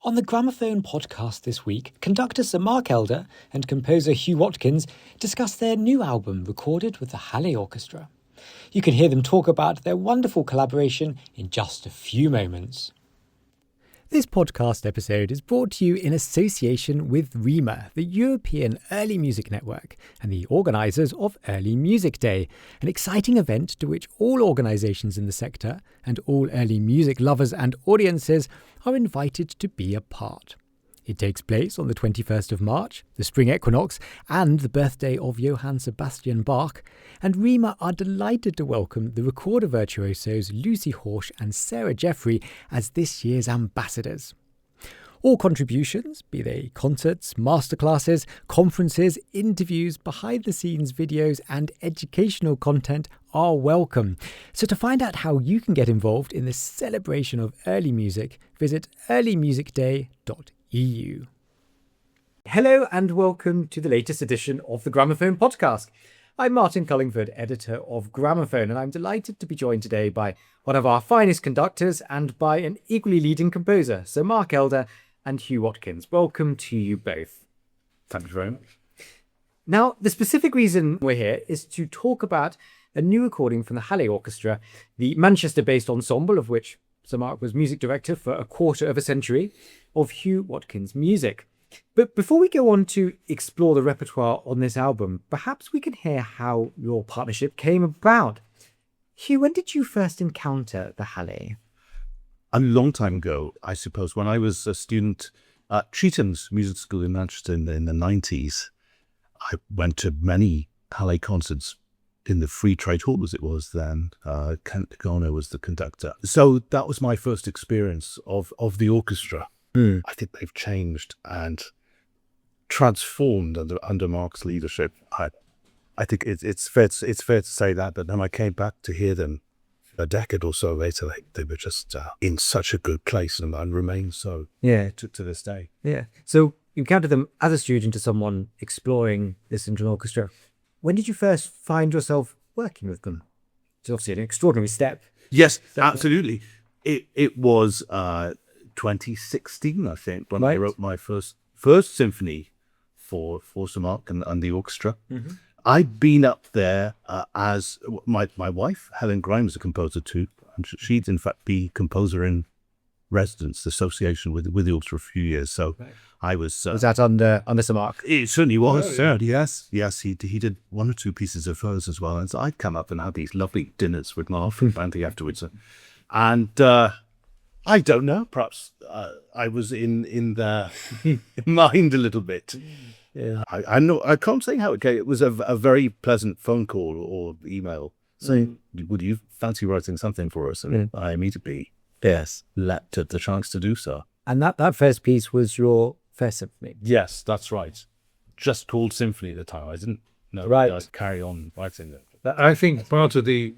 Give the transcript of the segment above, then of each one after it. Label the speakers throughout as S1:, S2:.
S1: On the Gramophone podcast this week, conductor Sir Mark Elder and composer Huw Watkins discuss their new album recorded with the Hallé Orchestra. You can hear them talk about their wonderful collaboration in just a few moments. This podcast episode is brought to you in association with REMA, the European Early Music Network, and the organisers of Early Music Day, an exciting event to which all organisations in the sector and all early music lovers and audiences are invited to be a part. It takes place on the 21st of March, the spring equinox, and the birthday of Johann Sebastian Bach, and REMA are delighted to welcome the recorder virtuosos Lucy Horsch and Sarah Jeffrey as this year's ambassadors. All contributions, be they concerts, masterclasses, conferences, interviews, behind-the-scenes videos and educational content are welcome. So to find out how you can get involved in this celebration of early music, visit earlymusicday.eu. Hello and welcome to the latest edition of the Gramophone podcast. I'm Martin Cullingford, editor of Gramophone, and I'm delighted to be joined today by one of our finest conductors and by an equally leading composer, Sir Mark Elder and Huw Watkins. Welcome to you both.
S2: Thank you very much.
S1: Now, the specific reason we're here is to talk about a new recording from the Hallé Orchestra, the Manchester-based ensemble of which Sir Mark was music director for a quarter of a century, of Huw Watkins' music. But before we go on to explore the repertoire on this album, perhaps we can hear how your partnership came about. Huw, when did you first encounter the Hallé?
S2: A long time ago, I suppose, when I was a student at Chetham's Music School in Manchester in the 90s, I went to many Hallé concerts in the Free Trade Hall, as it was then. Kent Gono was the conductor. So that was my first experience of the orchestra. I think they've changed and transformed under Mark's leadership. I think it's fair to say that, but then I came back to hear them a decade or so later. They were just in such a good place and remain so to this day.
S1: Yeah. So you encountered them as a student, as someone exploring this into an orchestra. When did you first find yourself working with them? It's obviously an extraordinary step.
S2: Yes, absolutely. It was 2016, I think, when I wrote my first symphony for Sir Mark and the orchestra. Mm-hmm. I'd been up there as my wife, Helen Grimes, a composer too. And she'd in fact be composer in residence association with the orchestra for a few years. So I was...
S1: was that under Sir Mark?
S2: It certainly was, yes. Yes, he did one or two pieces of hers as well. And so I'd come up and have these lovely dinners with Mark and Bandy afterwards. And I don't know, perhaps I was in their mind a little bit. Yeah, I can't say how it came. It was a very pleasant phone call or email saying, would you fancy writing something for us? And I immediately, leapt at the chance to do so.
S1: And that first piece was your first symphony?
S2: Yes, that's right. Just called Symphony at the time. I didn't know I'd carry on writing it.
S3: I think part of the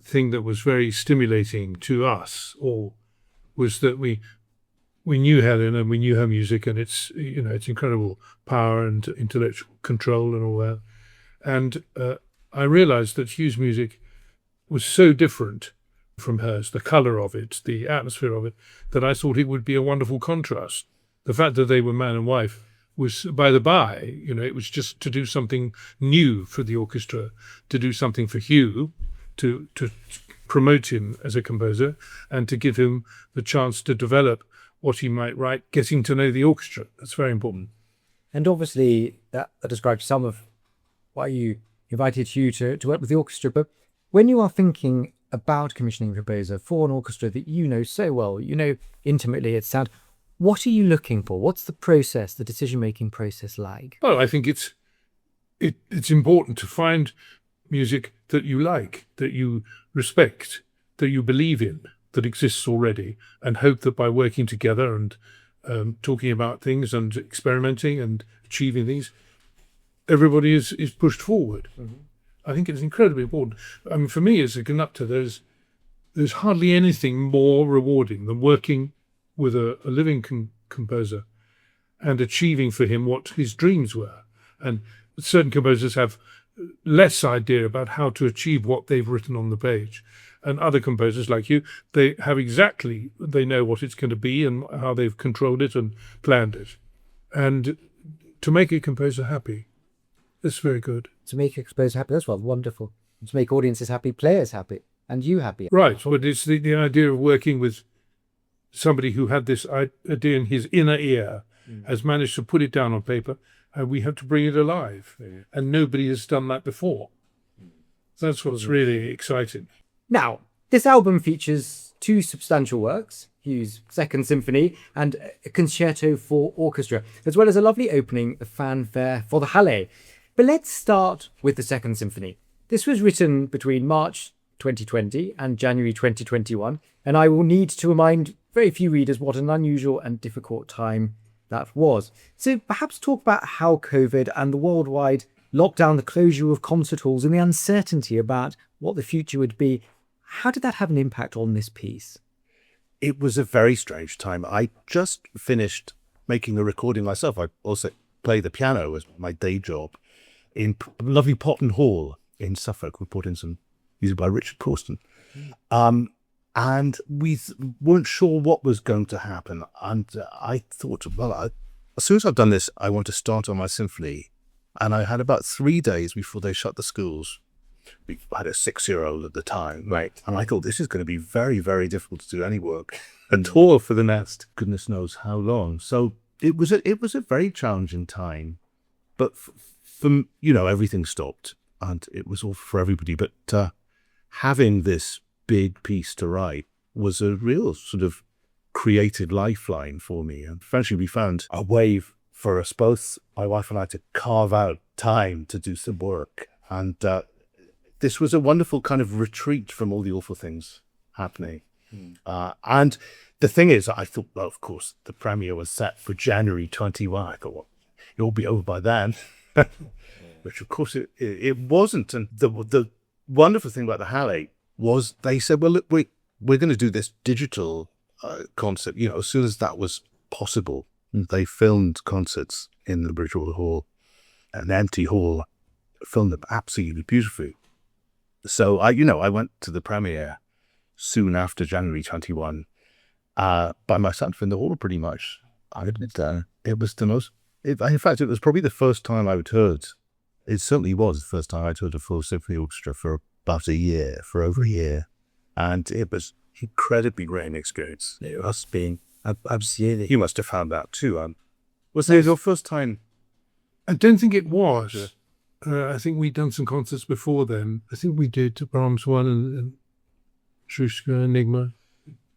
S3: thing that was very stimulating to us all was that we knew Helen and we knew her music and its incredible power and intellectual control and all that. And I realized that Huw's music was so different from hers, the color of it, the atmosphere of it, that I thought it would be a wonderful contrast. The fact that they were man and wife was by the by, it was just to do something new for the orchestra, to do something for Huw, to promote him as a composer and to give him the chance to develop what he might write, getting to know the orchestra. That's very important.
S1: And obviously that describes some of why you invited Huw to work with the orchestra. But when you are thinking about commissioning a composer for an orchestra that you know so well, intimately its sound, what are you looking for? What's the process, the decision-making process like?
S3: Well, I think it's important to find music that you like, that you respect, that you believe in, that exists already, and hope that by working together and talking about things and experimenting and achieving things, everybody is pushed forward. Mm-hmm. I think it's incredibly important. I mean, for me as a conductor, there's hardly anything more rewarding than working with a living composer and achieving for him what his dreams were. And certain composers have less idea about how to achieve what they've written on the page. And other composers like you, they know what it's going to be and how they've controlled it and planned it. And to make a composer happy, it's very good.
S1: To make a composer happy, that's wonderful. To make audiences happy, players happy, and you happy.
S3: Right, but it's the idea of working with somebody who had this idea in his inner ear, has managed to put it down on paper, and we have to bring it alive. Yeah. And nobody has done that before. That's what's really exciting.
S1: Now, this album features 2 substantial works, Huw's Second Symphony and a Concerto for Orchestra, as well as a lovely opening, the fanfare for the Hallé. But let's start with the Second Symphony. This was written between March 2020 and January 2021, and I will need to remind very few readers what an unusual and difficult time that was. So perhaps talk about how COVID and the worldwide lockdown, the closure of concert halls, and the uncertainty about what the future would be. How did that have an impact on this piece?
S2: It was a very strange time. I just finished making a recording myself. I also play the piano as my day job in lovely Potton Hall in Suffolk. We put in some music by Richard Corsten. And we weren't sure what was going to happen. And I thought, well, as soon as I've done this, I want to start on my symphony. And I had about 3 days before they shut the schools. We had a 6-year-old at the time.
S1: Right.
S2: And I thought, this is going to be very, very difficult to do any work at all for the next goodness knows how long. So it was a very challenging time. But for everything stopped. And it was all for everybody. But having this big piece to write was a real sort of creative lifeline for me. And eventually we found a way for us both, my wife and I, to carve out time to do some work. And this was a wonderful kind of retreat from all the awful things happening. And the thing is, I thought, well, of course, the premiere was set for January 21. I thought, well, it'll be over by then. Which, of course, it wasn't. And the wonderful thing about the Hallé was they said, well, look, we're going to do this digital concert, as soon as that was possible. They filmed concerts in the Bridgewater Hall, an empty hall, filmed them absolutely beautifully. So I went to the premiere soon after January 21 by myself in the hall, pretty much. It was the most, in fact, it was probably the first time I had heard, it certainly was the first time I'd heard a full symphony orchestra for about over a year. And it was incredibly great an experience.
S1: It must be. Absolutely.
S2: You must have found that too. Was it your first time?
S3: I don't think it was. I think we'd done some concerts before then. I think we did Brahms 1 and Shrushka, Enigma,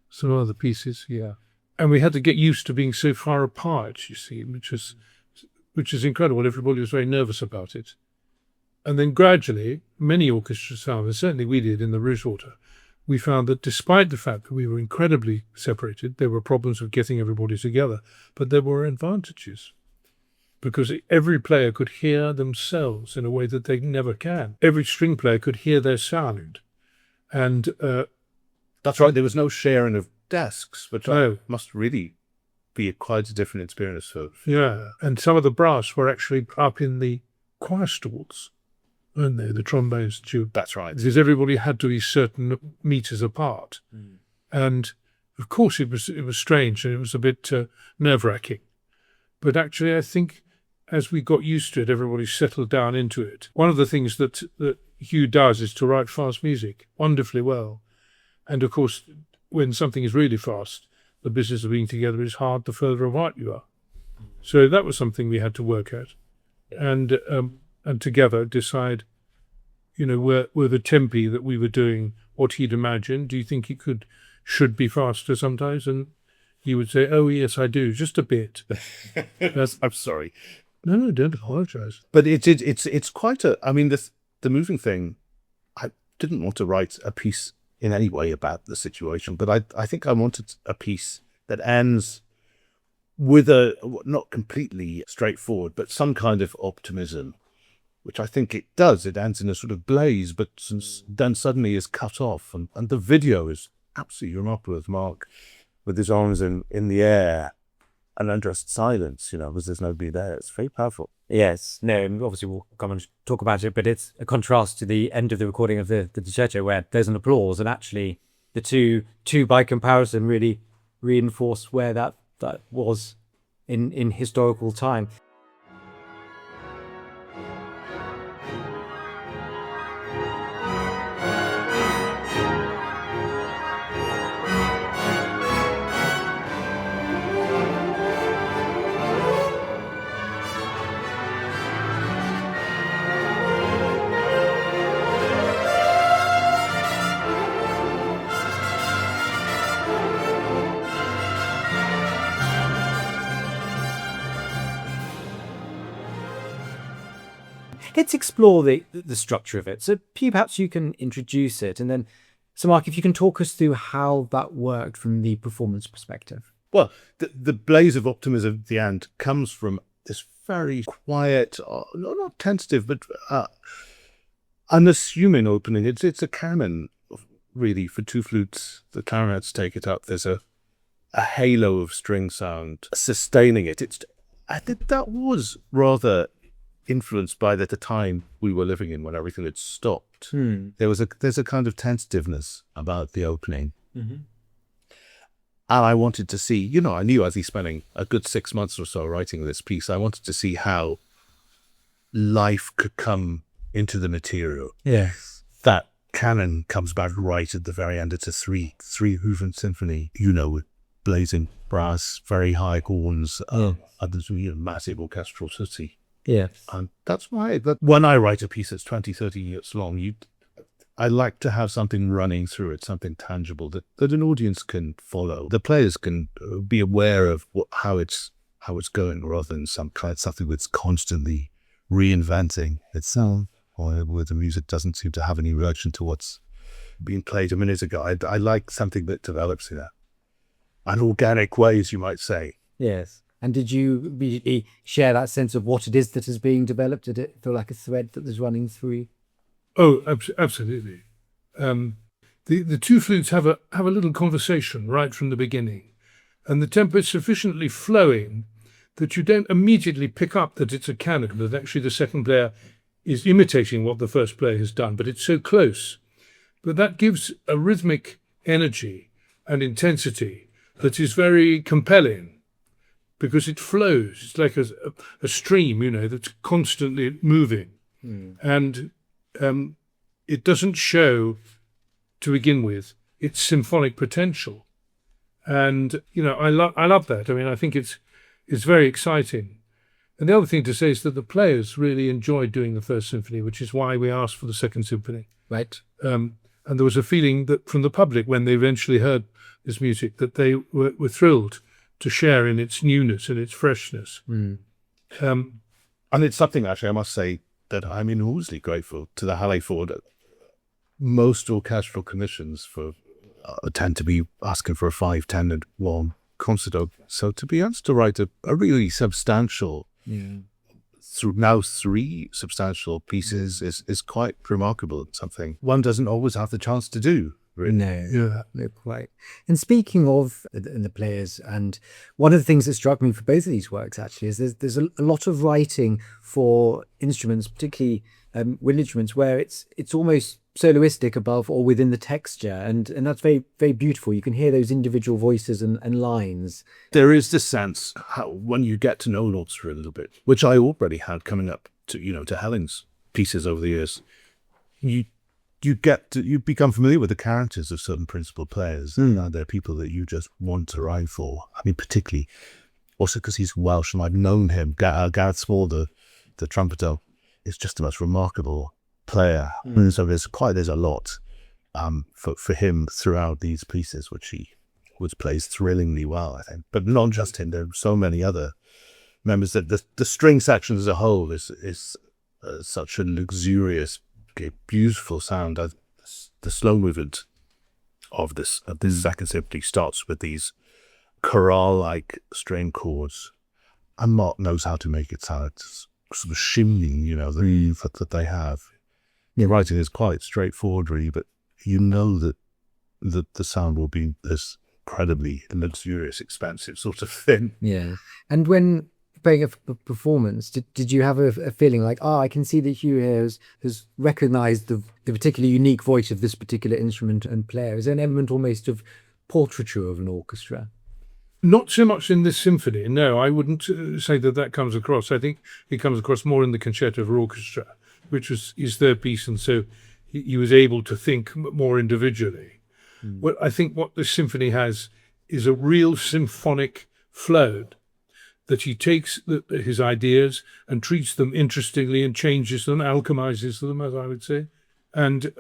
S3: some other pieces, yeah. And we had to get used to being so far apart, you see, which is incredible. Everybody was very nervous about it. And then gradually, many orchestras found, and certainly we did in the Bridgewater, we found that despite the fact that we were incredibly separated, there were problems of getting everybody together, but there were advantages. Because every player could hear themselves in a way that they never can. Every string player could hear their sound. And
S2: that's right, there was no sharing of desks, which must really be quite a different experience for.
S3: Yeah, and some of the brass were actually up in the choir stalls, weren't they? The trombones too.
S2: That's right.
S3: Because everybody had to be certain meters apart. And of course it was strange and it was a bit nerve-wracking. But actually I think as we got used to it, everybody settled down into it. One of the things that Huw does is to write fast music wonderfully well. And of course, when something is really fast, the business of being together is hard the further apart you are. So that was something we had to work at. And together decide, were the tempi that we were doing what he'd imagined? Do you think it should be faster sometimes? And he would say, oh, yes, I do, just a bit.
S2: I'm sorry.
S3: No, don't apologize.
S2: But it's quite the moving thing, I didn't want to write a piece in any way about the situation, but I think I wanted a piece that ends with not completely straightforward, but some kind of optimism, which I think it does. It ends in a sort of blaze, but then suddenly is cut off. And the video is absolutely remarkable with Mark, with his arms in the air, and then just silence, because there's nobody there. It's very powerful.
S1: Yes, no, and obviously we'll come and talk about it, but it's a contrast to the end of the recording of the concerto where there's an applause, and actually the two by comparison really reinforce where that was in historical time. Let's explore the structure of it. So perhaps you can introduce it, and then, so Mark, if you can talk us through how that worked from the performance perspective.
S2: Well, the blaze of optimism at the end comes from this very quiet, not tentative, but unassuming opening. It's a canon, really, for two flutes. The clarinets take it up. There's a halo of string sound sustaining it. I think that was rather influenced by the time we were living in, when everything had stopped. There's a kind of tentativeness about the opening. And I wanted to see, I knew I'd be spending a good 6 months or so writing this piece. I wanted to see how life could come into the material.
S1: Yes.
S2: That canon comes back right at the very end. It's a three Hooven symphony, with blazing brass, very high horns, and there's a massive orchestral city.
S1: Yes.
S2: And that's why when I write a piece that's 20, 30 years long, I like to have something running through it, something tangible that an audience can follow. The players can be aware of how it's going, rather than something that's constantly reinventing itself, or where the music doesn't seem to have any relation to what's being played a minute ago. I like something that develops in an organic way, as you might say.
S1: Yes. And did you immediately share that sense of what it is that is being developed? Did it feel like a thread that was running through?
S3: Oh, absolutely. The two flutes have a little conversation right from the beginning, and the tempo is sufficiently flowing that you don't immediately pick up that it's a canon, that actually the second player is imitating what the first player has done, but it's so close. But that gives a rhythmic energy and intensity that is very compelling, because it flows. It's like a stream, that's constantly moving. And it doesn't show, to begin with, its symphonic potential. And, I love that. I mean, I think it's very exciting. And the other thing to say is that the players really enjoyed doing the first symphony, which is why we asked for the second symphony.
S1: Right.
S3: And there was a feeling that from the public, when they eventually heard this music, that they were thrilled to share in its newness and its freshness.
S2: And it's something, actually, I must say, that I'm enormously grateful to the Hallé for. Most orchestral commissions tend to be asking for a 5, 10, and 1 concerto. So to be asked to write a really substantial, through now 3 substantial pieces is quite remarkable. It's something one doesn't always have the chance to do. Really.
S1: No, quite. And speaking of the players, and one of the things that struck me for both of these works actually is there's a lot of writing for instruments, particularly wind instruments, where it's almost soloistic above or within the texture, and that's very, very beautiful. You can hear those individual voices and lines.
S2: There is this sense how, when you get to know an orchestra a little bit, which I already had coming up to Helen's pieces over the years, you become familiar with the characters of certain principal players. They're people that you just want to write for. I mean, particularly also because he's Welsh and I've known him. Gareth Small, the trumpeter, is just the most remarkable player. So there's a lot for him throughout these pieces, which plays thrillingly well, I think. But not just him. There are so many other members. That the string section as a whole is such a luxurious, beautiful sound. The slow movement of this second symphony starts with these chorale-like string chords, and Mark knows how to make it sound sort of shimmying, that they have. The writing is quite straightforward, really, but that the sound will be this incredibly luxurious, expansive sort of thing.
S1: Yeah. And when preparing a performance, did you have a feeling like, I can see that Huw here has recognised the particularly unique voice of this particular instrument and player? Is there an element almost of portraiture of an orchestra?
S3: Not so much in this symphony. No, I wouldn't say that comes across. I think it comes across more in the Concerto for Orchestra, which is his third piece, and so he was able to think more individually. Well, I think what this symphony has is a real symphonic flow, that he takes his ideas and treats them interestingly and changes them, alchemizes them, as I would say, and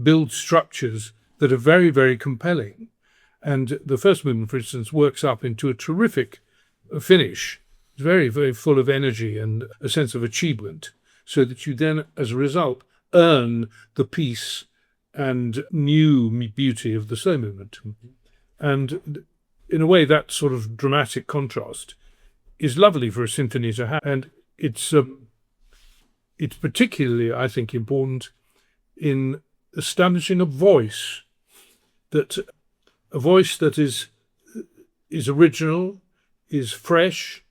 S3: builds structures that are very, very compelling. And the first movement, for instance, works up into a terrific finish. It's very, very full of energy and a sense of achievement, so that you then, as a result, earn the peace and new beauty of the slow movement. And in a way, that sort of dramatic contrast is lovely for a symphony to have. And it's particularly, I think, important in establishing a voice that is original, is fresh,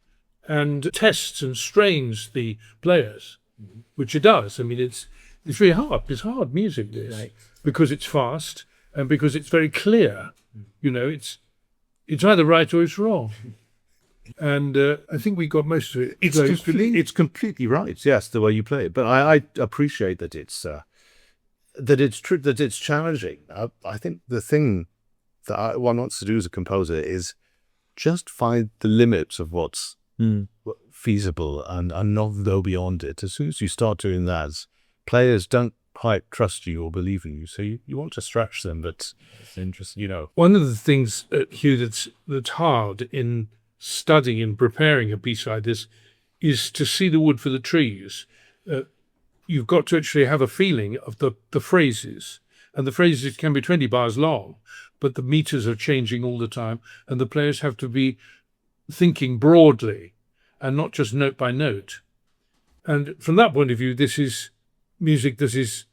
S3: and tests and strains the players, which it does. I mean, it's really hard. It's hard music, this, right, because it's fast and because it's very clear. You know, it's either right or it's wrong. And I think we got most of it.
S2: It's completely right. Yes, the way you play it. But I appreciate that it's true, that it's challenging. I think the thing that one wants to do as a composer is just find the limits of what's feasible and not go beyond it. As soon as you start doing that, players don't quite trust you or believe in you, so you want to stretch them. But it's interesting,
S3: One of the things, Huw, that's hard in studying and preparing a piece like this is to see the wood for the trees. You've got to actually have a feeling of the phrases, and the phrases can be 20 bars long, but the meters are changing all the time, and the players have to be thinking broadly and not just note by note. And from that point of view, this is music that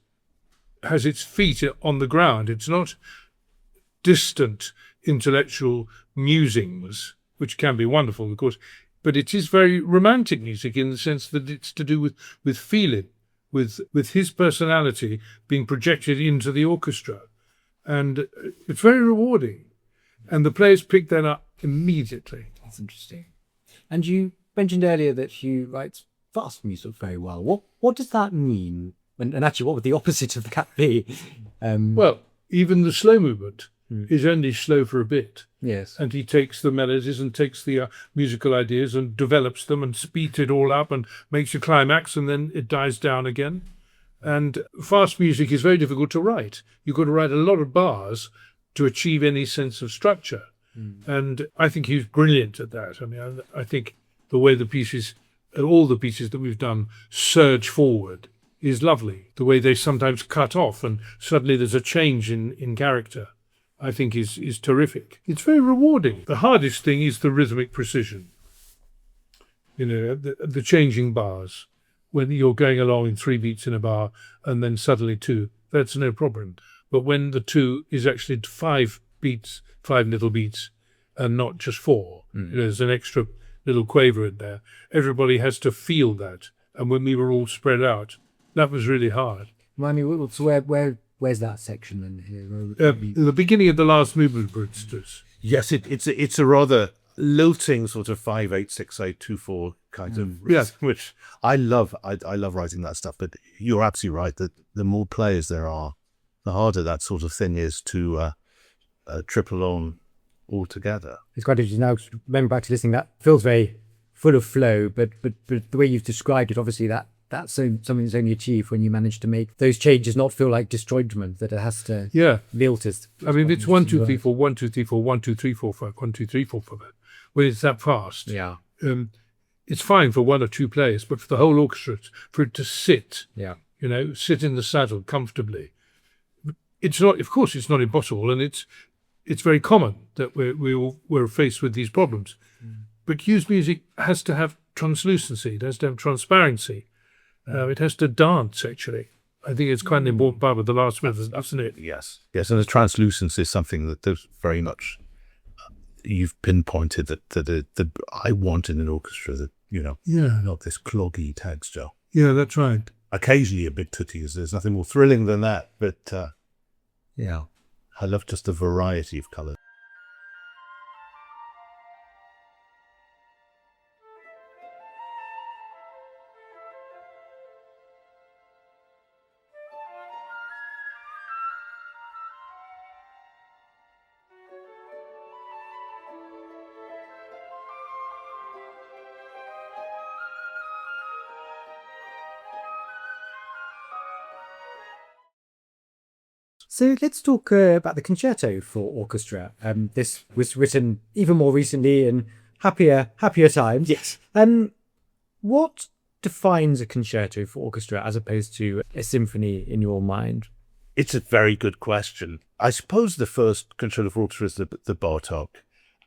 S3: has its feet on the ground. It's not distant intellectual musings, which can be wonderful, of course, but it is very romantic music in the sense that it's to do with feeling, with his personality being projected into the orchestra. And it's very rewarding. And the players pick that up immediately.
S1: That's interesting. And you mentioned earlier that Huw writes fast music very well. What does that mean? And actually, what would the opposite of that be?
S3: Well, even the slow movement is only slow for a bit.
S1: Yes.
S3: And he takes the melodies and takes the musical ideas and develops them and speeds it all up and makes a climax, and then it dies down again. And fast music is very difficult to write. You've got to write a lot of bars to achieve any sense of structure. And I think he's brilliant at that. I mean, I think the way all the pieces that we've done surge forward is lovely. The way they sometimes cut off and suddenly there's a change in character, I think is terrific. It's very rewarding. The hardest thing is the rhythmic precision. The changing bars. When you're going along in 3 beats in a bar and then suddenly 2, that's no problem. But when the 2 is actually 5 beats, 5 little beats, and not just 4, there's an extra little quaver in there. Everybody has to feel that. And when we were all spread out, that was really hard.
S1: Remind me, so where's that section then here?
S3: The beginning of the last movement, for instance.
S2: Yes, it's a rather lilting sort of 5/8/6/8/2/4 kind of, which I love. I love writing that stuff. But you're absolutely right that the more players there are, the harder that sort of thing is to triple on altogether.
S1: It's quite interesting now. Remember back to listening, that feels very full of flow. But the way you've described it, obviously that's something that's only achieved when you manage to make those changes not feel like disjointment, that it has to be altered.
S3: I mean, it's 1 2 3 4 1 2 3 4 1 2 3 4 5 1 2 3 4 5. When it's that fast, it's fine for 1 or 2 players, but for the whole orchestra, for it to sit, sit in the saddle comfortably. It's not, of course, it's not impossible, and it's very common that we're faced with these problems. But Huw's music has to have translucency, it has to have transparency. It has to dance, actually. I think it's quite an important part of the last method, isn't it?
S2: Yes, and the translucence is something that there's very much you've pinpointed that I want in an orchestra that, not this cloggy texture.
S3: Yeah, that's right.
S2: Occasionally a big tutti, there's nothing more thrilling than that, but
S1: Yeah.
S2: I love just the variety of colours.
S1: So let's talk about the concerto for orchestra. This was written even more recently in happier times.
S2: Yes.
S1: What defines a concerto for orchestra as opposed to a symphony in your mind?
S2: It's a very good question. I suppose the first concerto for orchestra is the Bartók.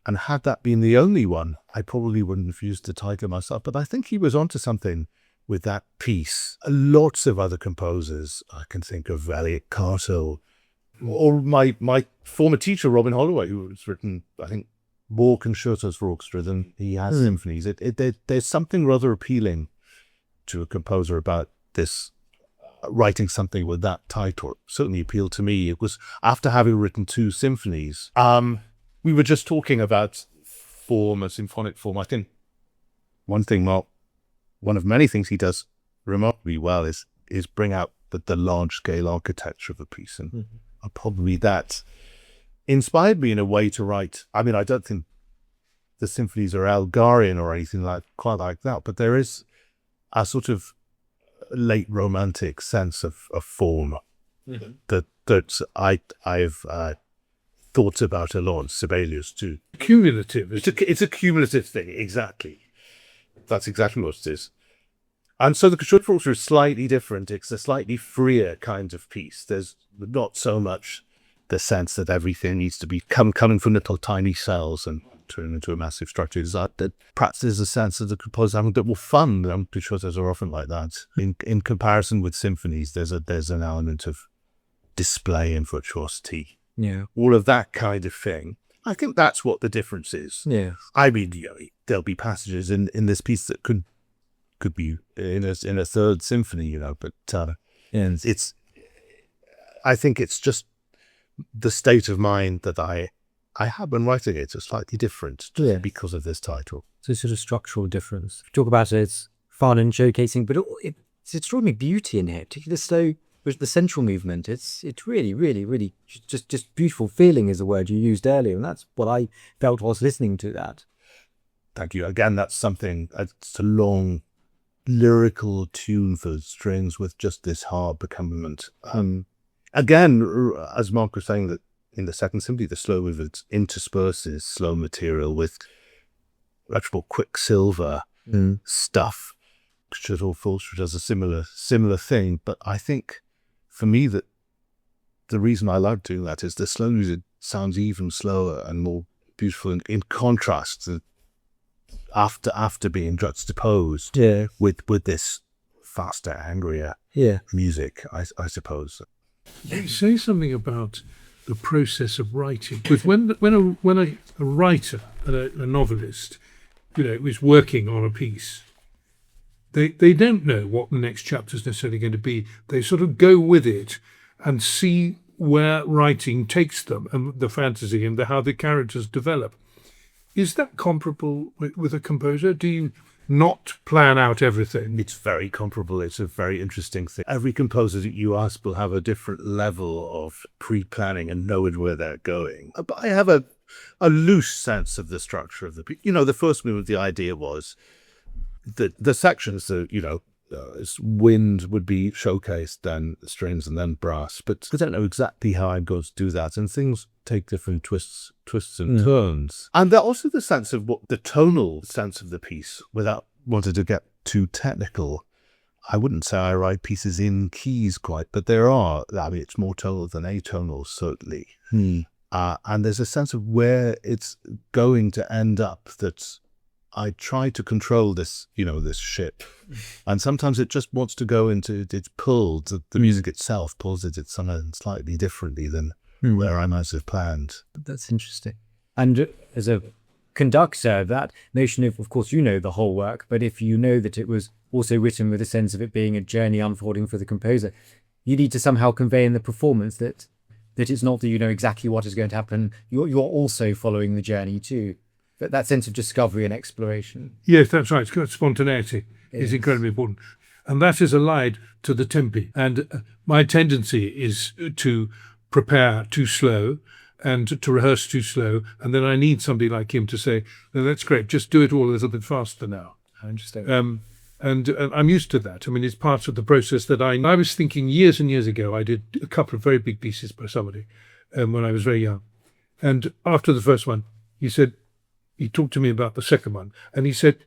S2: And had that been the only one, I probably wouldn't have used the title myself. But I think he was onto something with that piece. Lots of other composers, I can think of Elliot Carto, or my former teacher, Robin Holloway, who has written, I think, more concertos for orchestra than he has symphonies. There's something rather appealing to a composer about this, writing something with that title. It certainly appealed to me. It was after having written 2 symphonies. We were just talking about form, a symphonic form. I think one of many things he does remarkably well is bring out the large-scale architecture of a piece. And probably that inspired me in a way to write. I mean, I don't think the symphonies are Algarian or anything quite like that, but there is a sort of late romantic sense of form that I've thought about a lot. Sibelius too.
S3: Cumulative.
S2: It's a cumulative thing, exactly. That's exactly what it is. And so the concerto for orchestra is slightly different. It's a slightly freer kind of piece. There's not so much the sense that everything needs to be coming from little tiny cells and turn into a massive structure. Perhaps there's a sense of the composer having a bit more fun. Concertos are often like that. In comparison with symphonies, there's an element of display and virtuosity.
S1: Yeah.
S2: All of that kind of thing. I think that's what the difference is.
S1: Yeah.
S2: I mean, there'll be passages in this piece that could be in a third symphony, but it's. I think it's just the state of mind that I have when writing it is slightly different because of this title.
S1: So sort of structural difference. Talk about it, it's fun and showcasing, but it's extraordinary beauty in here, particularly the central movement. It's really, really, really just beautiful feeling is the word you used earlier, and that's what I felt whilst listening to that.
S2: Thank you. Again, that's something. It's a long lyrical tune for strings with just this harp accompaniment. Again, as Mark was saying, that in the second symphony, the slow movement intersperses slow material with electrical quicksilver stuff. Concerto for orchestra does a similar thing, but I think for me that the reason I love doing that is the slow music sounds even slower and more beautiful in contrast to after being juxtaposed with this faster, angrier music, I suppose.
S3: You say something about the process of writing. Because when a writer, a novelist, is working on a piece, they don't know what the next chapter is necessarily going to be. They sort of go with it and see where writing takes them and the fantasy and how the characters develop. Is that comparable with a composer? Do you not plan out everything?
S2: It's very comparable. It's a very interesting thing. Every composer that you ask will have a different level of pre-planning and knowing where they're going. But I have a loose sense of the structure of the piece. The first movement, the idea was that the sections that, wind would be showcased, then strings and then brass. But I don't know exactly how I'm going to do that. And things take different twists and turns. And there's also the sense of the tonal sense of the piece, without wanting to get too technical. I wouldn't say I write pieces in keys quite, but there are. I mean, it's more tonal than atonal, certainly. And there's a sense of where it's going to end up that I try to control this, this ship. And sometimes it just wants to go into, it's pulled, the music itself pulls it something slightly differently than where I might have planned.
S1: That's interesting. And as a conductor, that notion of course, you know the whole work, but if you know that it was also written with a sense of it being a journey unfolding for the composer, you need to somehow convey in the performance that it's not that you know exactly what is going to happen. You're also following the journey too. That sense of discovery and exploration.
S3: Yes, that's right. Spontaneity is incredibly important. And that is allied to the tempi. And my tendency is to prepare too slow and to rehearse too slow. And then I need somebody like him to say, no, that's great, just do it all a little bit faster now.
S1: Interesting.
S3: And I'm used to that. I mean, it's part of the process that I was thinking years and years ago. I did a couple of very big pieces by somebody when I was very young. And after the first one, he talked to me about the second one. And he said,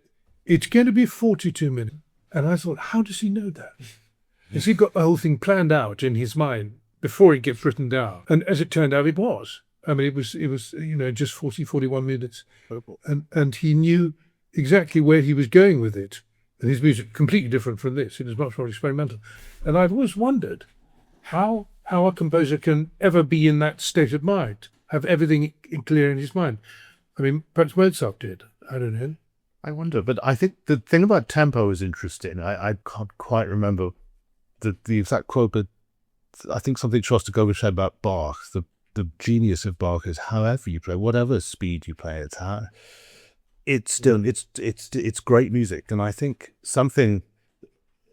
S3: it's going to be 42 minutes. And I thought, how does he know that? Has he got the whole thing planned out in his mind before it gets written down? And as it turned out, it was. I mean, it was just 41 minutes. And he knew exactly where he was going with it. And his music completely different from this. It is much more experimental. And I've always wondered how a composer can ever be in that state of mind, have everything clear in his mind. I mean, perhaps Mozart did. I don't know.
S2: I wonder, but I think the thing about tempo is interesting. I can't quite remember the exact quote, but I think something Shostakovich said about Bach. The genius of Bach is however you play, whatever speed you play, it's still it's great music. And I think something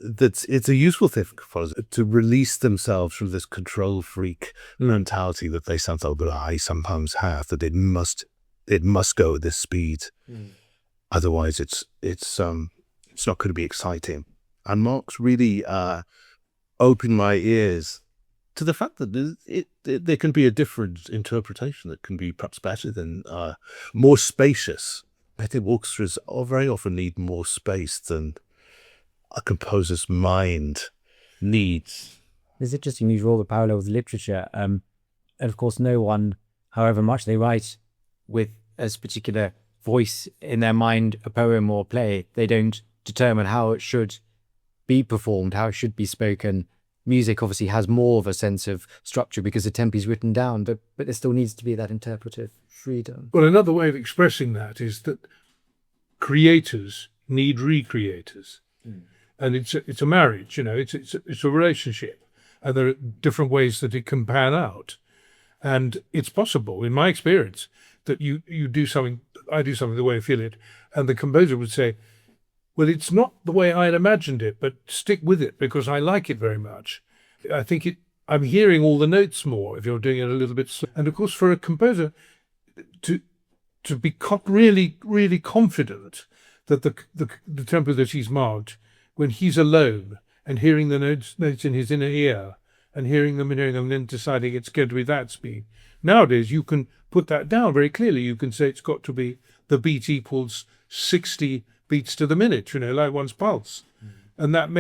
S2: it's a useful thing for composers to release themselves from this control freak mentality that they sometimes have, that it must go at this speed. Otherwise, it's not going to be exciting. And Mark's really opened my ears to the fact that there can be a different interpretation that can be perhaps better than more spacious. I think orchestras very often need more space than a composer's mind needs.
S1: It's interesting you draw the parallel with literature. And of course, no one, however much they write with as particular voice in their mind, a poem or play, they don't determine how it should be performed, how it should be spoken. Music obviously has more of a sense of structure because the tempo is written down, but there still needs to be that interpretive freedom.
S3: Well, another way of expressing that is that creators need recreators. And it's a marriage, it's a relationship. And there are different ways that it can pan out. And it's possible, in my experience, that you do something, I do something the way I feel it, and the composer would say, well, it's not the way I had imagined it, but stick with it because I like it very much. I think I'm hearing all the notes more if you're doing it a little bit slow. And of course, for a composer to be really, really confident that the tempo that he's marked, when he's alone and hearing the notes in his inner ear and hearing them and then deciding it's going to be that speed. Nowadays, you can put that down very clearly. You can say it's got to be the beat equals 60 beats to the minute, like one's pulse. And that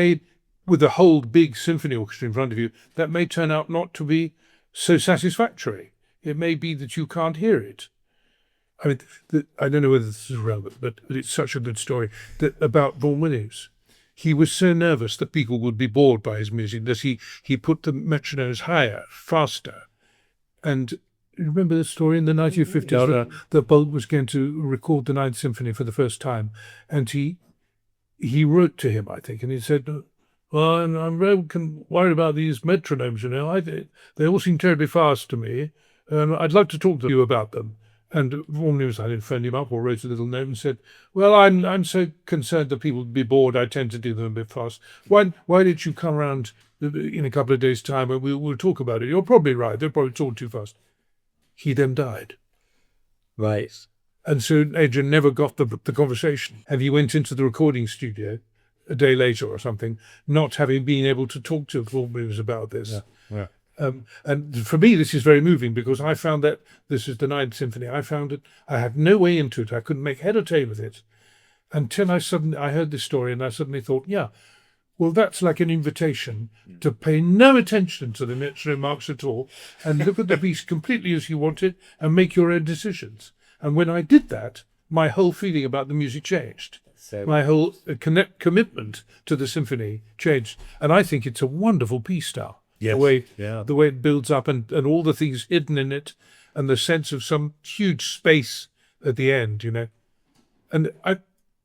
S3: with the whole big symphony orchestra in front of you, that may turn out not to be so satisfactory. It may be that you can't hear it. I mean, I don't know whether this is relevant, but it's such a good story about Vaughan Williams. He was so nervous that people would be bored by his music that he put the metronomes higher, faster. And remember the story in the 1950s that Bolt was going to record the Ninth Symphony for the first time, and he wrote to him, I think, and he said, well, I'm very worried about these metronomes, they all seem terribly fast to me, and I'd like to talk to you about them. And Vaughan Williams, I didn't phone him up or wrote a little note and said, well, I'm so concerned that people would be bored, I tend to do them a bit fast. Why did you come around in a couple of days' time and we'll talk about it? You're probably right, they're probably talking too fast. He then died.
S1: Right.
S3: And so Adrian never got the conversation. And he went into the recording studio a day later or something, not having been able to talk to Vaughan Williams about this.
S2: Yeah.
S3: And for me, this is very moving because I found that this is the Ninth Symphony. I found it, I had no way into it. I couldn't make head or tail of it until I heard this story and I suddenly thought, yeah, well, that's like an invitation to pay no attention to the metronome marks at all and look at the piece completely as you want it and make your own decisions. And when I did that, my whole feeling about the music changed.
S1: So
S3: my whole commitment to the symphony changed. And I think it's a wonderful piece now.
S2: Yes.
S3: The way it builds up and all the things hidden in it and the sense of some huge space at the end, And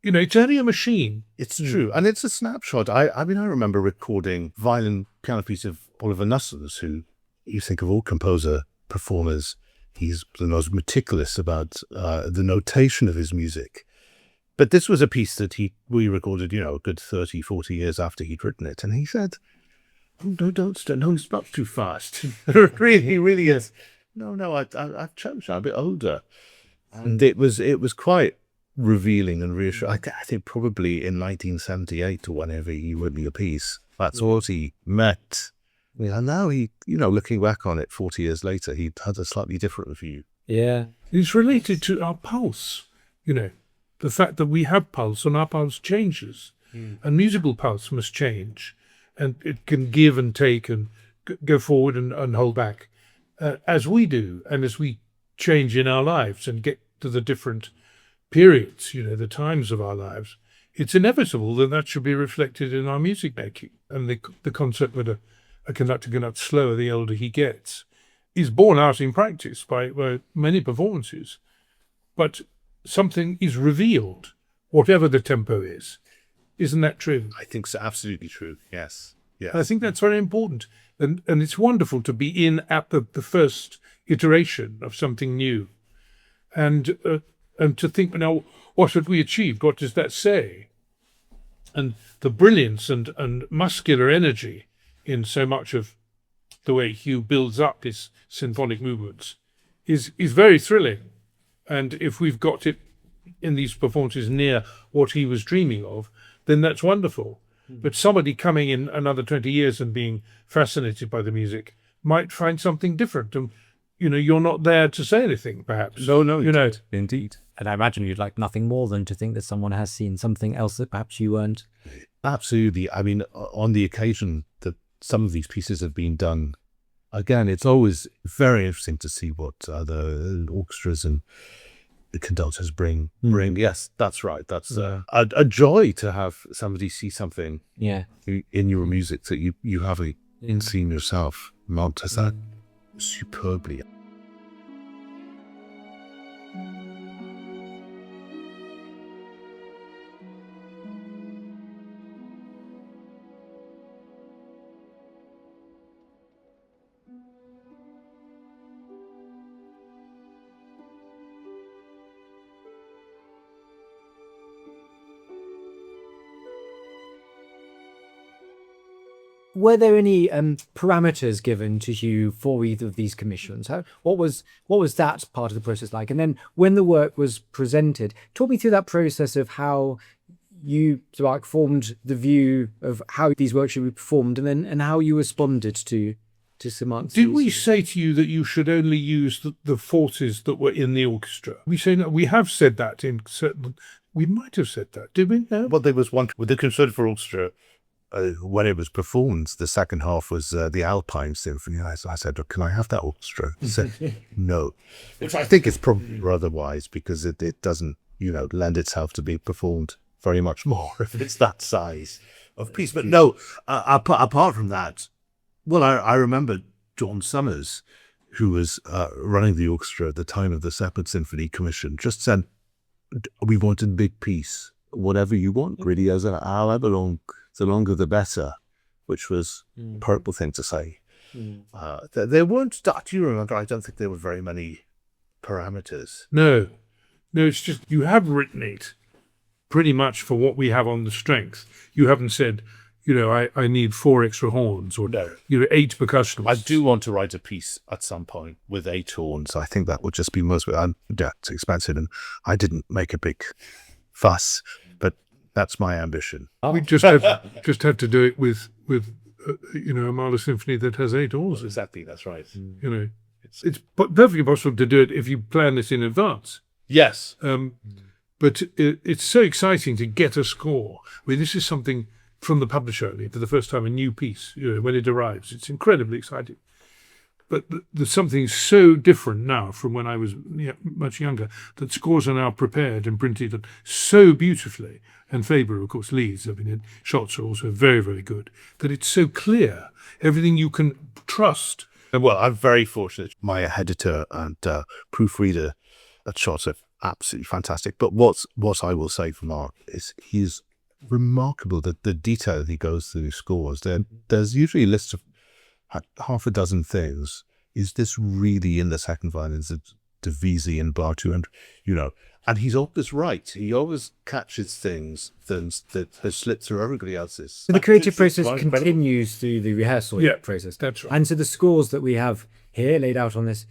S3: it's only a machine.
S2: It's true. And it's a snapshot. I mean, I remember recording violin piano piece of Oliver Nussel's, who you think of all composer performers, he's the most meticulous about the notation of his music. But this was a piece that we recorded, a good 30, 40 years after he'd written it. And he said, "Oh, no, don't start. No, it's not too fast." Really, really is. No, I've changed. I'm a bit older. And it was quite revealing and reassuring. I think probably in 1978 or whenever he wrote me a piece, that's what he meant. And now he, looking back on it 40 years later, he had a slightly different view.
S1: Yeah.
S3: It's related to our pulse, the fact that we have pulse and our pulse changes. And musical pulse must change. And it can give and take and go forward and hold back as we do and as we change in our lives and get to the different periods, the times of our lives. It's inevitable that should be reflected in our music making. And the concept that a conductor conducts slower the older he gets is borne out in practice by many performances. But something is revealed, whatever the tempo is. Isn't that true?
S2: I think so. Absolutely true. Yes. Yes.
S3: I think that's very important. And it's wonderful to be in at the first iteration of something new. And to think, now, what have we achieved? What does that say? And the brilliance and muscular energy in so much of the way Huw builds up his symphonic movements is very thrilling. And if we've got it in these performances near what he was dreaming of, then that's wonderful. But somebody coming in another 20 years and being fascinated by the music might find something different. And, you're not there to say anything, perhaps.
S2: No,
S1: Indeed. And I imagine you'd like nothing more than to think that someone has seen something else that perhaps you weren't.
S2: Absolutely. I mean, on the occasion that some of these pieces have been done, again, it's always very interesting to see what the orchestras and the conductors bring. Yes, that's right. That's a joy to have somebody see something in your music that you haven't seen yourself. Mount does that superbly.
S1: Were there any parameters given to you for either of these commissions? What was that part of the process like? And then when the work was presented, talk me through that process of how you formed the view of how these works should be performed, and how you responded to Sir.
S3: Did we say to you that you should only use the forces that were in the orchestra? We say no. We have said that in certain. We might have said that, did we? No.
S2: Well, there was one with the Concerto for Orchestra. When it was performed, the second half was the Alpine Symphony. I said, "Can I have that orchestra?" He said, "No," which I think is probably rather wise, because it doesn't, lend itself to be performed very much more if it's that size of piece. But no, apart from that, well, I remember John Summers, who was running the orchestra at the time of the Separate Symphony Commission, just said, "We wanted a big piece, whatever you want, really, as however long. The longer the better," which was a purple thing to say. There weren't, do you remember, I don't think there were very many parameters.
S3: No, it's just you have written it pretty much for what we have on the strength. You haven't said, I need 4 extra horns or 8 percussionists.
S2: I do want to write a piece at some point with 8 horns. I think that would just be it's expensive, and I didn't make a big fuss, but that's my ambition.
S3: We just have to do it with a Mahler symphony that has 8 horns.
S2: Exactly, that's right.
S3: It's perfectly possible to do it if you plan this in advance.
S2: Yes.
S3: But it's so exciting to get a score. I mean, this is something from the publisher only, for the first time, a new piece, when it arrives. It's incredibly exciting. But there's something so different now from when I was much younger, that scores are now prepared and printed so beautifully. And Faber, of course, leads. I mean, shots are also very, very good. That it's so clear. Everything you can trust
S2: Well, I'm very fortunate. My editor and proofreader at Shot are absolutely fantastic. But what I will say for Mark is he's remarkable, that the detail he goes through scores. There's usually a list of half a dozen things. Is this really in the second violin? Is it divisi in bar 200? And he's always right. He always catches things that have slipped through everybody else's.
S1: So the creative process continues through the rehearsal process.
S3: That's right.
S1: And so the scores that we have here laid out on this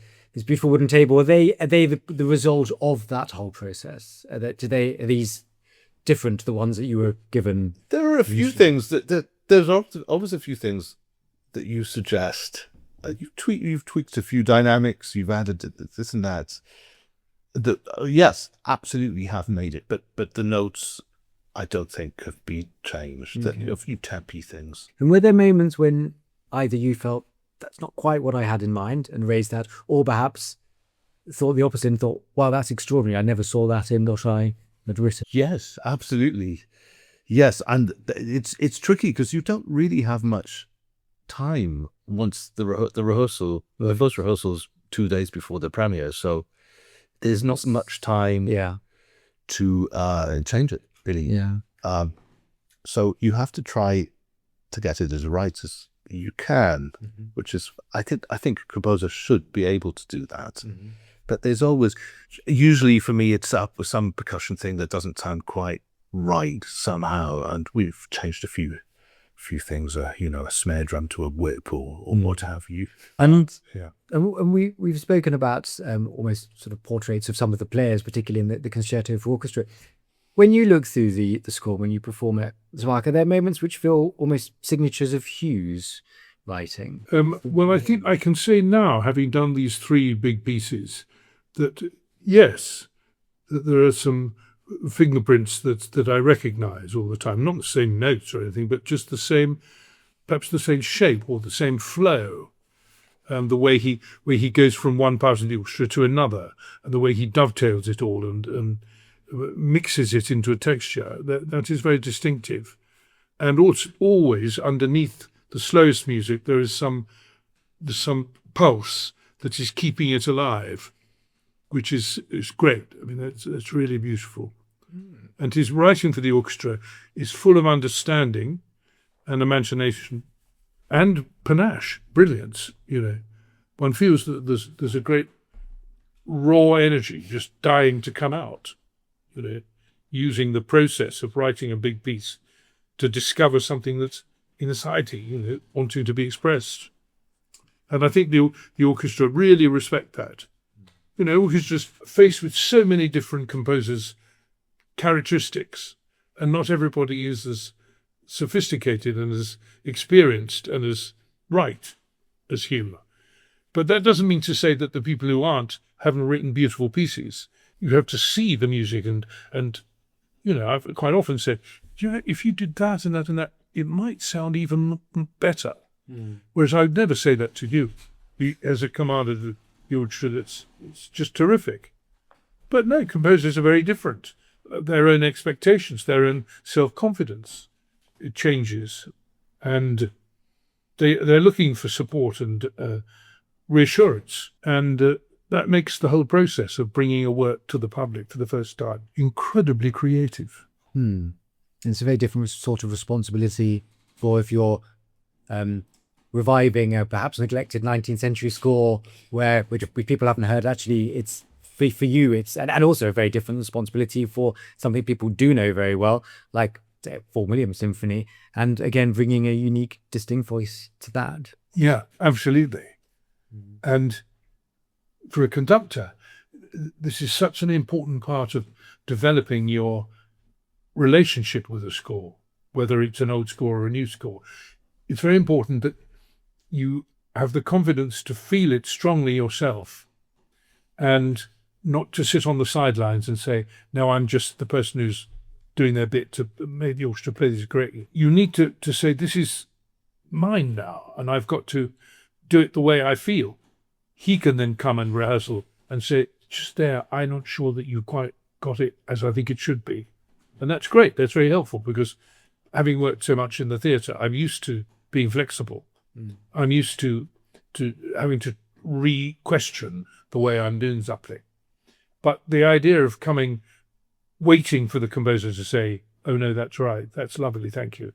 S1: beautiful wooden table, are they the result of that whole process? Are these different to the ones that you were given?
S2: There are a few things there's always a few things that you suggest. You've tweaked a few dynamics. You've added this and that. Yes, absolutely have made it, but the notes I don't think have been changed.
S1: Okay.
S2: A few tempy things.
S1: And were there moments when either you felt that's not quite what I had in mind and raised that, or perhaps thought the opposite and thought, wow, that's extraordinary, I never saw that in what I had written?
S2: Yes, absolutely. Yes, and it's tricky because you don't really have much time once the rehearsal. The first rehearsal's 2 days before the premiere, so there's not much time to change it, really.
S1: Yeah.
S2: So you have to try to get it as right as you can, which is, I think a composer should be able to do that. But there's always, usually for me, it's up with some percussion thing that doesn't sound quite right somehow, and we've changed a few things, a snare drum to a whip or what have you.
S1: And we've spoken about almost sort of portraits of some of the players, particularly in the Concerto for Orchestra. When you look through the score, when you perform it, Mark, are there moments which feel almost signatures of Huw's writing?
S3: Well, I think I can say now, having done these 3 big pieces, that yes, that there are some fingerprints that I recognise all the time. Not the same notes or anything, but just perhaps the same shape or the same flow. The way he goes from one part of the orchestra to another, and the way he dovetails it all and mixes it into a texture, that is very distinctive. And also, always underneath the slowest music, there's some pulse that is keeping it alive, which is great. I mean, that's really beautiful. And his writing for the orchestra is full of understanding and imagination and panache, brilliance. One feels that there's a great raw energy just dying to come out. Using the process of writing a big piece to discover something that's inside you, wanting to be expressed. And I think the orchestra really respect that. Orchestras faced with so many different composers' characteristics, and not everybody is as sophisticated and as experienced and as right as Huw. But that doesn't mean to say that the people who aren't haven't written beautiful pieces. You have to see the music, and I've quite often said, if you did that and that and that, it might sound even better. Whereas I would never say that to you. As a commander of the orchestra, it's just terrific. But no, composers are very different. Their own expectations, their own self-confidence, it changes, and they're looking for support and reassurance, and that makes the whole process of bringing a work to the public for the first time incredibly creative.
S1: And it's a very different sort of responsibility for if you're reviving a perhaps neglected 19th century score which people haven't heard. Actually, it's for you, and also a very different responsibility for something people do know very well, like say, 4 Williams Symphony, and again bringing a unique, distinct voice to that.
S3: Yeah, absolutely. And for a conductor, this is such an important part of developing your relationship with a score, whether it's an old score or a new score. It's very important that you have the confidence to feel it strongly yourself, and not to sit on the sidelines and say, no, I'm just the person who's doing their bit to make the orchestra play this correctly. You need to say, this is mine now, and I've got to do it the way I feel. He can then come and rehearsal and say, just there, I'm not sure that you quite got it as I think it should be. And that's great. That's very helpful, because having worked so much in the theatre, I'm used to being flexible. I'm used to having to re-question the way I'm doing something. But the idea of waiting for the composer to say, "Oh no, that's right, that's lovely, thank you,"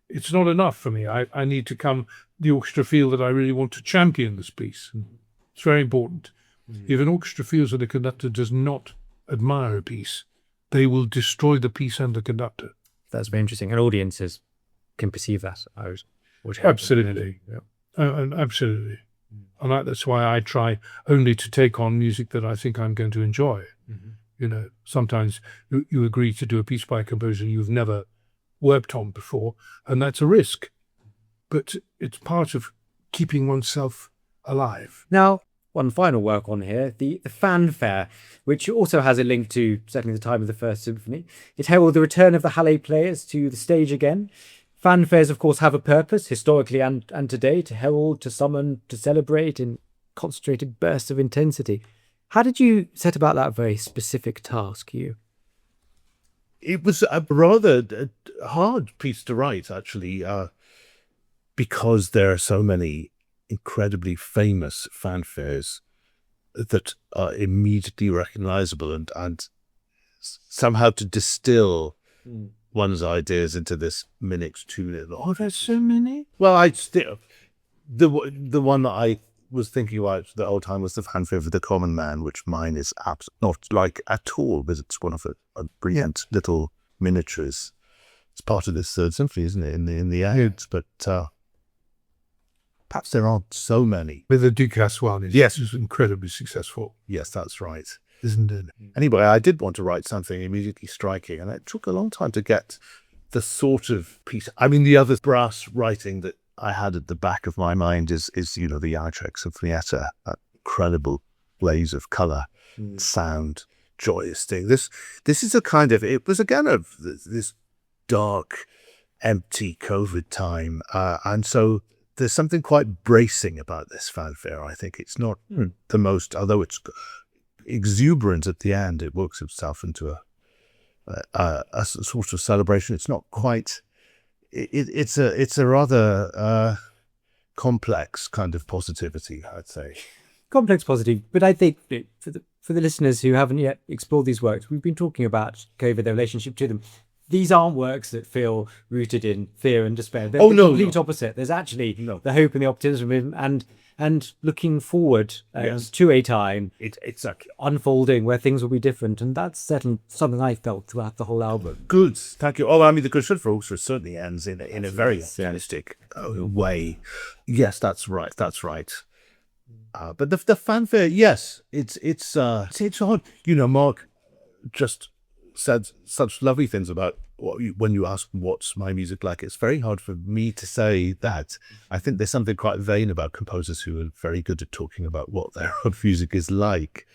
S3: it's not enough for me. I need to the orchestra feel that I really want to champion this piece. It's very important. If an orchestra feels that a conductor does not admire a piece, they will destroy the piece and the conductor.
S1: That's very interesting. And audiences can perceive that.
S3: Absolutely. Yeah. Absolutely. And that's why I try only to take on music that I think I'm going to enjoy. Sometimes you agree to do a piece by a composer you've never worked on before, and that's a risk. But it's part of keeping oneself alive.
S1: Now, one final work on here, the Fanfare, which also has a link to certainly the time of the First Symphony. It heralded the return of the Hallé players to the stage again. Fanfares, of course, have a purpose, historically and today, to herald, to summon, to celebrate in concentrated bursts of intensity. How did you set about that very specific task, Huw?
S2: It was a rather hard piece to write, actually, because there are so many incredibly famous fanfares that are immediately recognizable, and somehow to distill one's ideas into this minute tune. Oh, there's so many. Well, the one that I was thinking about the whole time was the Fanfare for the Common Man, which mine is not like at all, but it's one of a brilliant little miniatures. It's part of this Third Symphony, isn't it, in the ads? But perhaps there aren't so many.
S3: With the Ducasse one is incredibly successful.
S2: Yes, that's right.
S3: Isn't it?
S2: Anyway, I did want to write something immediately striking, and it took a long time to get the sort of piece. I mean, the other brass writing that I had at the back of my mind is the Jahrcheck Sinfonietta, that incredible blaze of colour, sound, joyous thing. This is a kind of, it was again of this dark, empty COVID time, and so there's something quite bracing about this fanfare. I think it's not the most, although it's exuberant at the end, it works itself into a sort of celebration. It's not quite. It's a rather complex kind of positivity, I'd say.
S1: Complex positive, but I think for the listeners who haven't yet explored these works, we've been talking about COVID, their relationship to them. These aren't works that feel rooted in fear and despair. They're the complete opposite. There's actually the hope and the optimism and looking forward to a time it's unfolding where things will be different. And that's certainly something I felt throughout the whole album.
S2: Good, thank you. Oh, I mean, the Concerto for Orchestra certainly ends in a very optimistic way. Yes, that's right. But the fanfare, yes, it's hard. Mark just said such lovely things about when you ask what's my music like. It's very hard for me to say that. I think there's something quite vain about composers who are very good at talking about what their own music is like.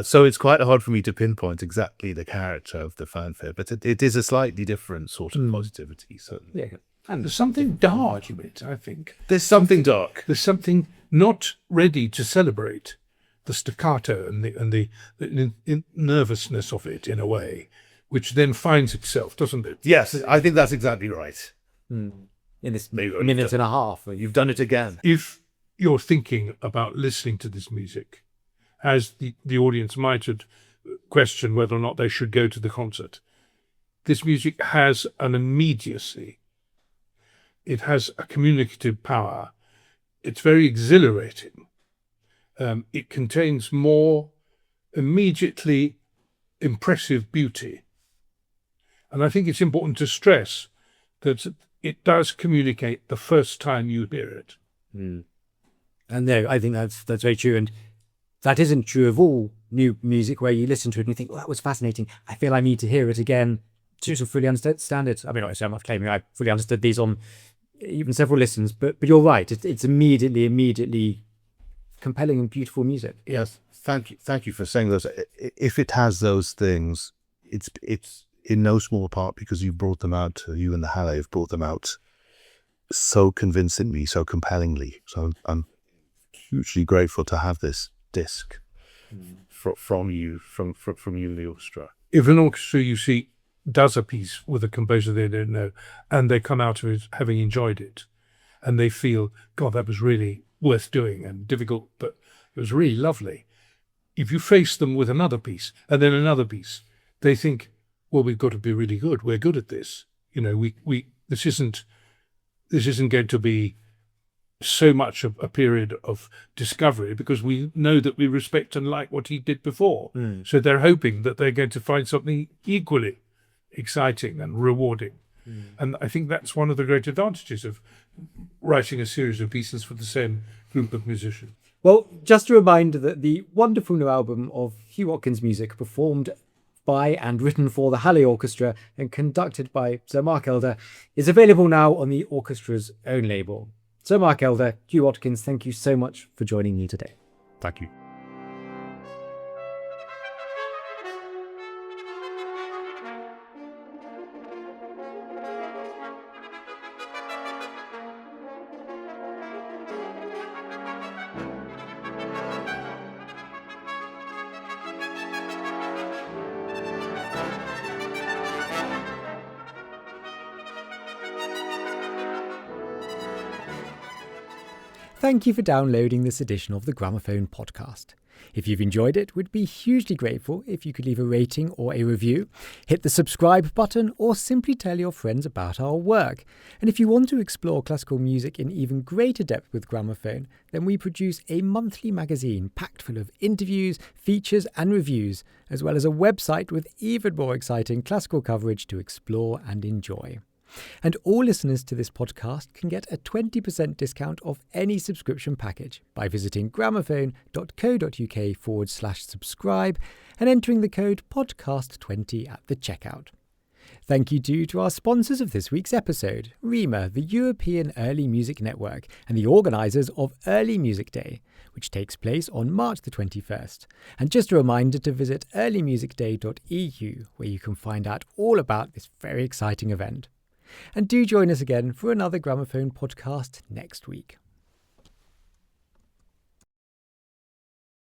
S2: So it's quite hard for me to pinpoint exactly the character of the fanfare, but it is a slightly different sort of positivity, certainly.
S3: Yeah. And there's something dark in it, I think.
S2: There's something dark.
S3: There's something not ready to celebrate the staccato and the nervousness of it, in a way, which then finds itself, doesn't it?
S2: Yes, I think that's exactly right.
S1: In this minute and a half.
S2: You've done it again.
S3: If you're thinking about listening to this music, as the audience might have questioned whether or not they should go to the concert, this music has an immediacy. It has a communicative power. It's very exhilarating. It contains more immediately impressive beauty. And I think it's important to stress that it does communicate the first time you hear it.
S1: And no, I think that's very true. And that isn't true of all new music, where you listen to it and you think, that was fascinating. I feel I need to hear it again to fully understand it. I mean, obviously, I'm not claiming I fully understood these on even several listens, but you're right. It's immediately compelling and beautiful music.
S2: Yes, thank you for saying those. If it has those things, it's in no small part because you brought them out. You and the Hallé have brought them out so convincingly, so compellingly. So I'm hugely grateful to have this disc from you, from you and the orchestra.
S3: If an orchestra you see does a piece with a composer they don't know, and they come out of it having enjoyed it, and they feel, God, that was really worth doing and difficult, but it was really lovely. If you face them with another piece and then another piece, they think, well, we've got to be really good. We're good at this. You know, this isn't going to be so much a period of discovery, because we know that we respect and like what he did before. So they're hoping that they're going to find something equally exciting and rewarding. And I think that's one of the great advantages of writing a series of pieces for the same group of musicians.
S1: Well, just a reminder that the wonderful new album of Huw Watkins' music, performed by and written for the Hallé Orchestra and conducted by Sir Mark Elder, is available now on the orchestra's own label. Sir Mark Elder, Huw Watkins, thank you so much for joining me today.
S2: Thank you.
S1: Thank you for downloading this edition of the Gramophone podcast. If you've enjoyed it, we'd be hugely grateful if you could leave a rating or a review, hit the subscribe button, or simply tell your friends about our work. And if you want to explore classical music in even greater depth with Gramophone, then we produce a monthly magazine packed full of interviews, features and reviews, as well as a website with even more exciting classical coverage to explore and enjoy. And all listeners to this podcast can get a 20% discount off any subscription package by visiting gramophone.co.uk/subscribe and entering the code podcast20 at the checkout. Thank you to our sponsors of this week's episode, REMA, the European Early Music Network, and the organisers of Early Music Day, which takes place on March the 21st. And just a reminder to visit earlymusicday.eu, where you can find out all about this very exciting event. And do join us again for another Gramophone podcast next week.